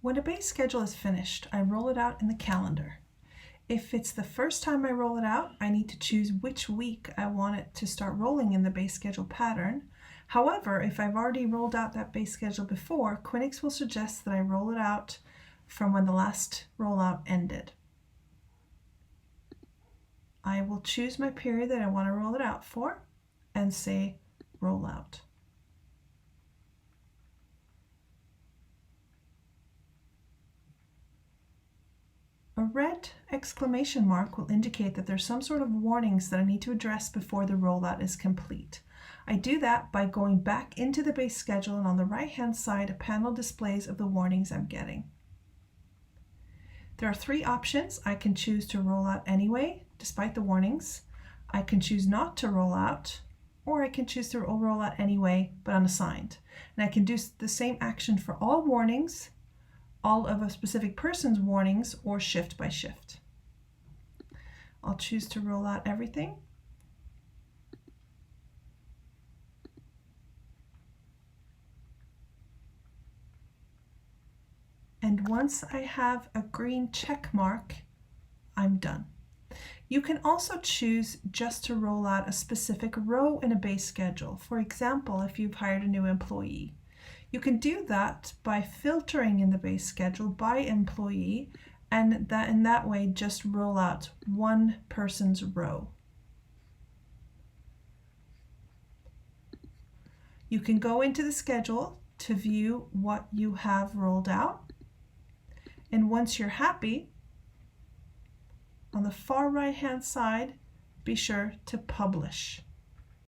When a base schedule is finished, I roll it out in the calendar. If it's the first time I roll it out, I need to choose which week I want it to start rolling in the base schedule pattern. However, if I've already rolled out that base schedule before, Quinyx will suggest that I roll it out from when the last rollout ended. I will choose my period that I want to roll it out for and say rollout. A red exclamation mark will indicate that there's some sort of warnings that I need to address before the rollout is complete. I do that by going back into the base schedule, and on the right hand side a panel displays of the warnings I'm getting. There are three options. I can choose to roll out anyway, despite the warnings. I can choose not to roll out, or I can choose to roll out anyway, but unassigned. And I can do the same action for all warnings, all of a specific person's warnings, or shift by shift. I'll choose to roll out everything. And once I have a green check mark, I'm done. You can also choose just to roll out a specific row in a base schedule. For example, if you've hired a new employee. You can do that by filtering in the base schedule by employee, and in that way just roll out one person's row. You can go into the schedule to view what you have rolled out, and once you're happy, on the far right hand side, be sure to publish.